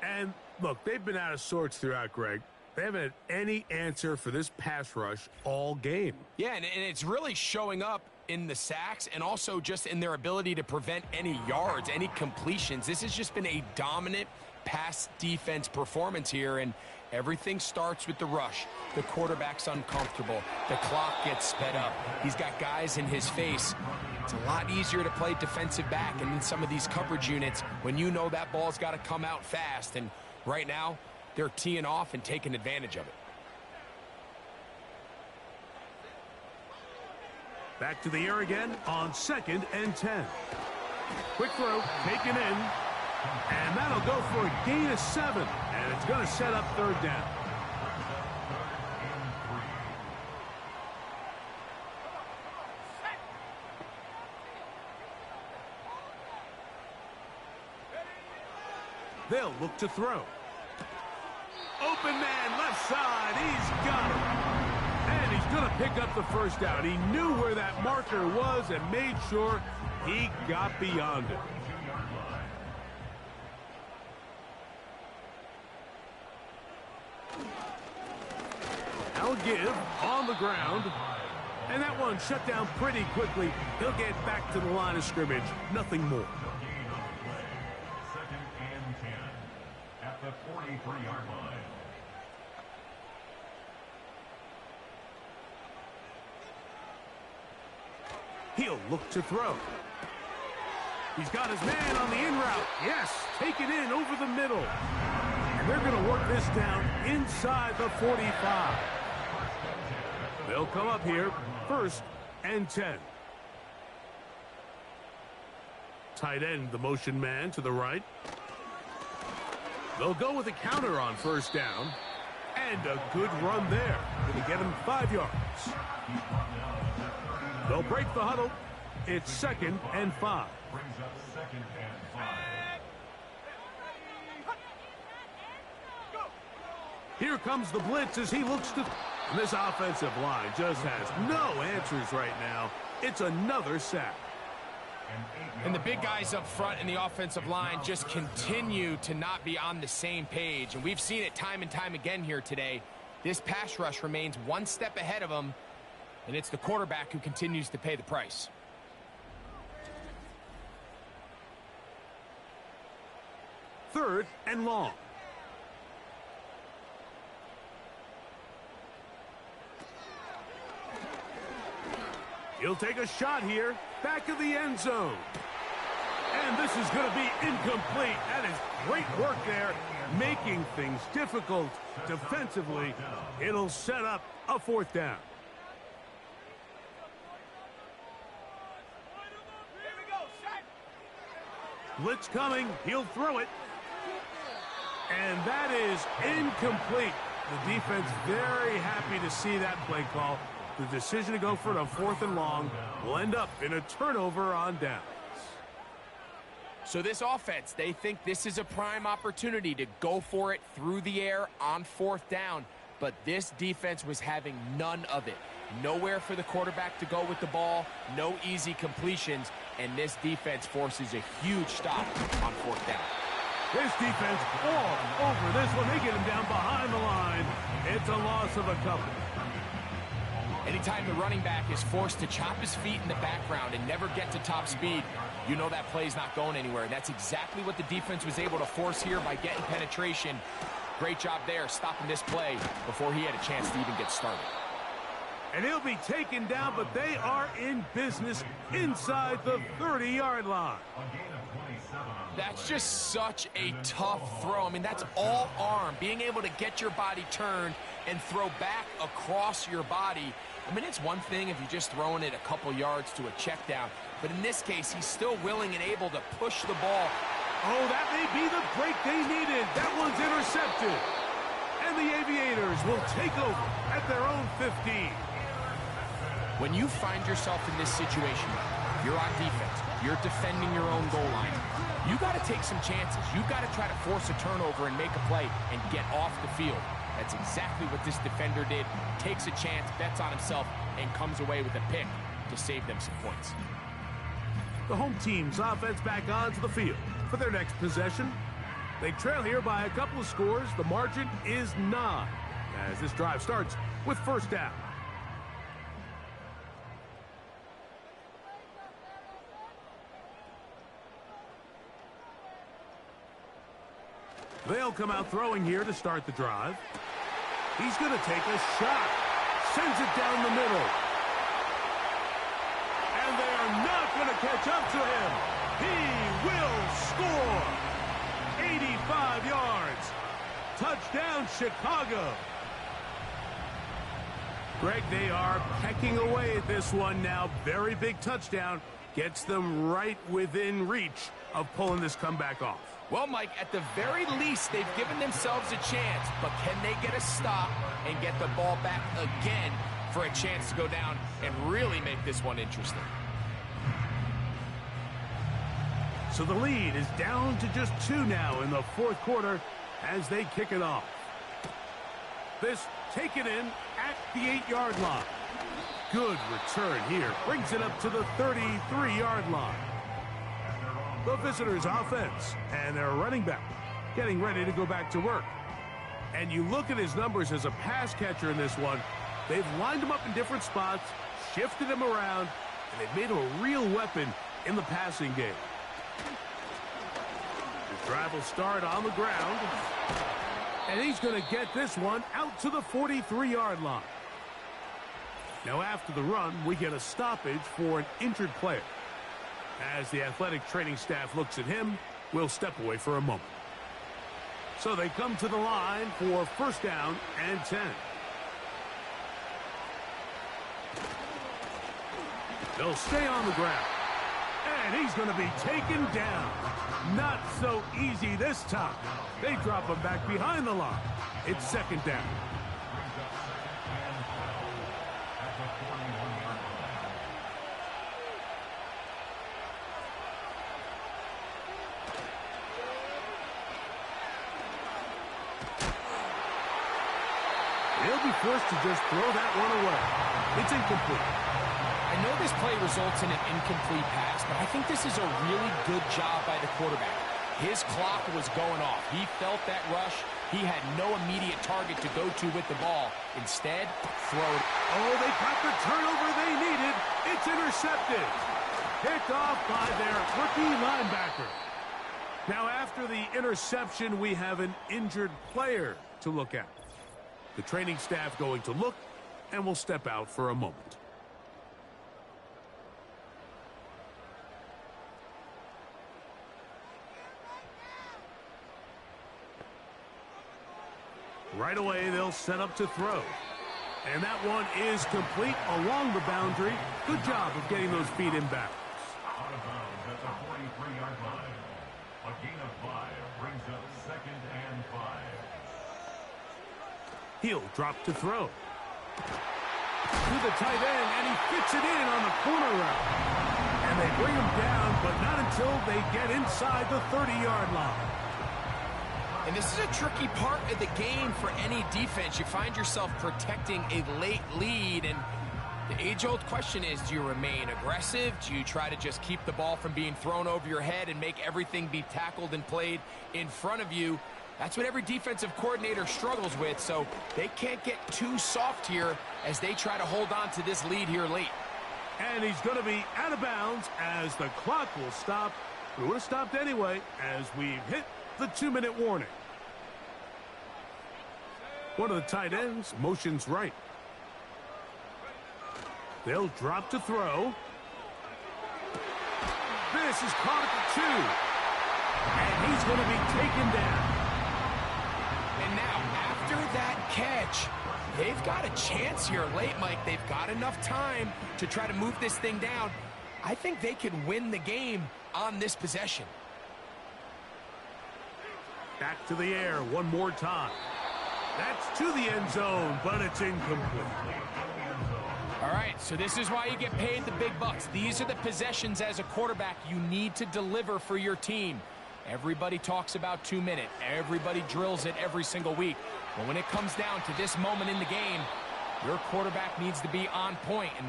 And look, they've been out of sorts throughout, Greg. They haven't had any answer for this pass rush all game. Yeah, and it's really showing up in the sacks and also just in their ability to prevent any yards, any completions. This has just been a dominant pass defense performance here, and everything starts with the rush. The quarterback's uncomfortable. The clock gets sped up. He's got guys in his face. It's a lot easier to play defensive back and in some of these coverage units when you know that ball's got to come out fast. And right now, they're teeing off and taking advantage of it. Back to the air again on 2nd and 10. Quick throw, taken in. And that'll go for a gain of 7. And it's going to set up 3rd down. They'll look to throw. Open man, left side. He's got it. And he's going to pick up the 1st down. He knew where that marker was and made sure he got beyond it. Now give on the ground. And that one shut down pretty quickly. He'll get back to the line of scrimmage. Nothing more. 2nd and 10 at the 43-yard line. He'll look to throw. He's got his man on the in route. Yes, taken in over the middle. And they're going to work this down inside the 45. They'll come up here, 1st and 10. Tight end, the motion man to the right. They'll go with a counter on 1st down. And a good run there. Going to get him 5 yards. They'll break the huddle. It's 2nd and 5. Brings up 2nd and 5. Here comes the blitz as he looks to... And this offensive line just has no answers right now. It's another sack. And the big guys up front in the offensive line just continue to not be on the same page. And we've seen it time and time again here today. This pass rush remains one step ahead of them. And it's the quarterback who continues to pay the price. Third and long. He'll take a shot here. Back of the end zone. And this is going to be incomplete. That is great work there, making things difficult defensively. It'll set up a 4th down. Blitz coming. He'll throw it. And that is incomplete. The defense very happy to see that play call. The decision to go for it on 4th and long will end up in a turnover on downs. So this offense, they think this is a prime opportunity to go for it through the air on 4th down. But this defense was having none of it. Nowhere for the quarterback to go with the ball, no easy completions, and this defense forces a huge stop on 4th down. This defense all over this one. They get him down behind the line. It's a loss of a couple. Anytime the running back is forced to chop his feet in the background and never get to top speed, you know that play's not going anywhere. That's exactly what the defense was able to force here by getting penetration. Great job there, stopping this play before he had a chance to even get started. And he'll be taken down, but they are in business inside the 30-yard line. That's just such a tough throw. I mean, that's all arm. Being able to get your body turned and throw back across your body. I mean, it's one thing if you're just throwing it a couple yards to a check down. But in this case, he's still willing and able to push the ball. Oh, that may be the break they needed. That one's intercepted. And the Aviators will take over at their own 15. When you find yourself in this situation, you're on defense, you're defending your own goal line, you got to take some chances. You got to try to force a turnover and make a play and get off the field. That's exactly what this defender did. Takes a chance, bets on himself, and comes away with a pick to save them some points. The home team's offense back onto the field for their next possession. They trail here by a couple of scores. The margin is 9 as this drive starts with 1st down. They'll come out throwing here to start the drive. He's going to take a shot. Sends it down the middle. And they are not going to catch up to him. He will score. 85 yards. Touchdown, Chicago. Greg, they are pecking away at this one now. Very big touchdown. Gets them right within reach of pulling this comeback off. Well, Mike, at the very least, they've given themselves a chance, but can they get a stop and get the ball back again for a chance to go down and really make this one interesting? So the lead is down to just 2 now in the fourth quarter as they kick it off. This taken in at the 8-yard line. Good return here. Brings it up to the 33-yard line. The visitors' offense and their running back getting ready to go back to work. And you look at his numbers as a pass catcher in this one. They've lined him up in different spots, shifted him around, and they've made him a real weapon in the passing game. His drive will start on the ground. And he's going to get this one out to the 43-yard line. Now after the run, we get a stoppage for an injured player. As the athletic training staff looks at him, we'll step away for a moment. So they come to the line for first down and 10. They'll stay on the ground. And he's going to be taken down. Not so easy this time. They drop him back behind the line. It's second down. He'll be forced to just throw that one away. It's incomplete. I know this play results in an incomplete pass, but I think this is a really good job by the quarterback. His clock was going off. He felt that rush. He had no immediate target to go to with the ball. Instead, throw it. Oh, they got the turnover they needed. It's intercepted. Picked off by their rookie linebacker. Now, after the interception, we have an injured player to look at. The training staff going to look, and will step out for a moment. Right away, they'll set up to throw. And that one is complete along the boundary. Good job of getting those feet in bounds. Out of bounds at the 43-yard line. A gain of 5 brings up 2nd and 5. He'll drop to throw. To the tight end, and he fits it in on the corner route. And they bring him down, but not until they get inside the 30-yard line. And this is a tricky part of the game for any defense. You find yourself protecting a late lead, and the age-old question is, do you remain aggressive? Do you try to just keep the ball from being thrown over your head and make everything be tackled and played in front of you? That's what every defensive coordinator struggles with, so they can't get too soft here as they try to hold on to this lead here late. And he's going to be out of bounds as the clock will stop. It would have stopped anyway as we've hit the 2-minute warning. One of the tight ends motions right. They'll drop to throw. This is caught at the 2. And he's going to be taken down. And now, after that catch, they've got a chance here late, Mike. They've got enough time to try to move this thing down. I think they can win the game on this possession. Back to the air one more time. That's to the end zone, but it's incomplete. All right, so this is why you get paid the big bucks. These are the possessions as a quarterback you need to deliver for your team. Everybody talks about 2-minute. Everybody drills it every single week. But when it comes down to this moment in the game, your quarterback needs to be on point. And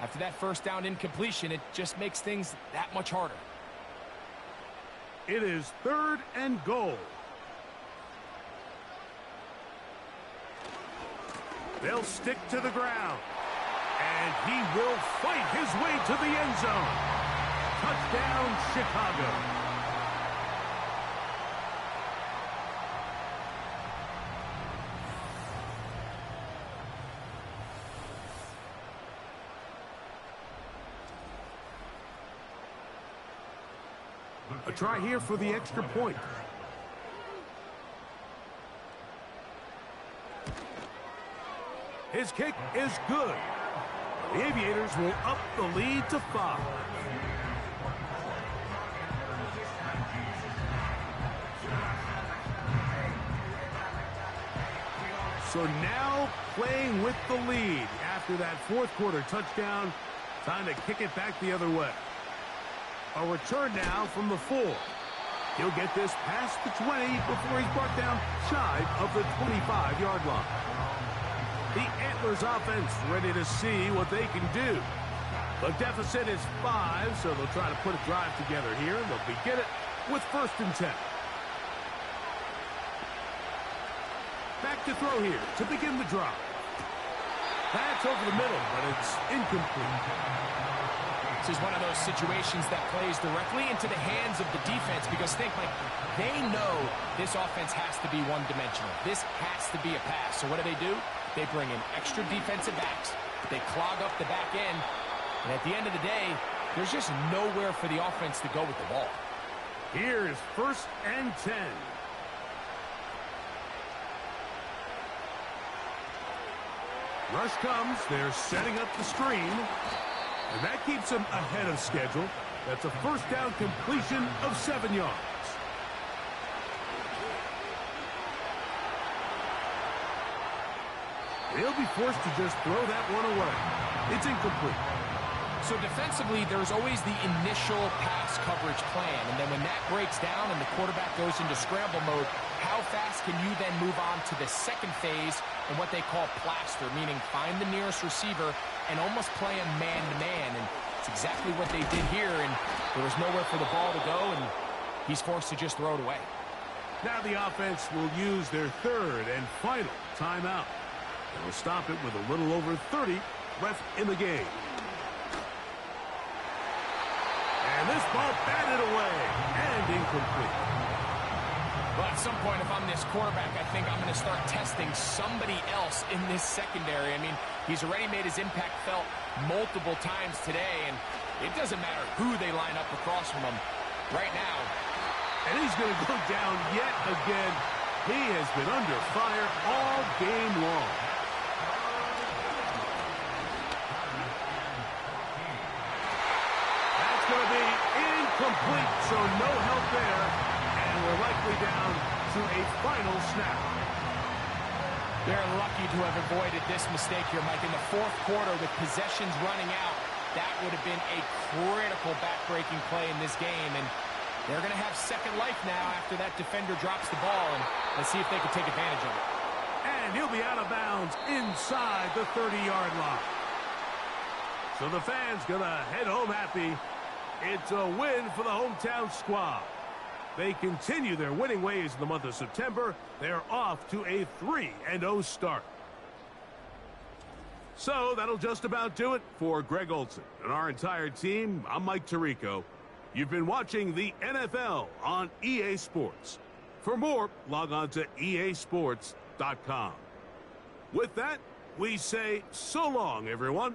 after that first down incompletion, it just makes things that much harder. It is 3rd and goal. They'll stick to the ground. And he will fight his way to the end zone. Touchdown, Chicago. A try here for the extra point. His kick is good. The Aviators will up the lead to 5. So now playing with the lead after that fourth quarter touchdown. Time to kick it back the other way. A return now from the 4. He'll get this past the 20 before he's brought down shy of the 25-yard line. The Antlers offense ready to see what they can do. The deficit is 5, so they'll try to put a drive together here. They'll begin it with 1st and 10. Back to throw here to begin the drive. That's over the middle, but it's incomplete. This is one of those situations that plays directly into the hands of the defense because think, like, they know this offense has to be one-dimensional. This has to be a pass. So what do? They bring in extra defensive backs. They clog up the back end. And at the end of the day, there's just nowhere for the offense to go with the ball. Here's 1st and 10. Rush comes. They're setting up the screen. And that keeps them ahead of schedule. That's a 1st down completion of 7 yards. He'll be forced to just throw that one away. It's incomplete. So defensively, there's always the initial pass coverage plan. And then when that breaks down and the quarterback goes into scramble mode, how fast can you then move on to the second phase and what they call plaster, meaning find the nearest receiver and almost play him man-to-man. And it's exactly what they did here, and there was nowhere for the ball to go, and he's forced to just throw it away. Now the offense will use their 3rd and final timeout. They'll stop it with a little over 30 left in the game. And this ball batted away and incomplete. Well, at some point, if I'm this quarterback, I think I'm going to start testing somebody else in this secondary. I mean, he's already made his impact felt multiple times today, and it doesn't matter who they line up across from him right now. And he's going to go down yet again. He has been under fire all game long. That's going to be incomplete, so no help there. And we're likely down to a final snap. They're lucky to have avoided this mistake here, Mike. In the fourth quarter with possessions running out, that would have been a critical back-breaking play in this game. And they're going to have second life now after that defender drops the ball. And let's see if they can take advantage of it. And he'll be out of bounds inside the 30-yard line. So the fans going to head home happy. It's a win for the hometown squad. They continue their winning ways in the month of September. They're off to a 3-0 start. So that'll just about do it for Greg Olson and our entire team. I'm Mike Tirico. You've been watching the NFL on EA Sports. For more, log on to easports.com. With that, we say so long, everyone.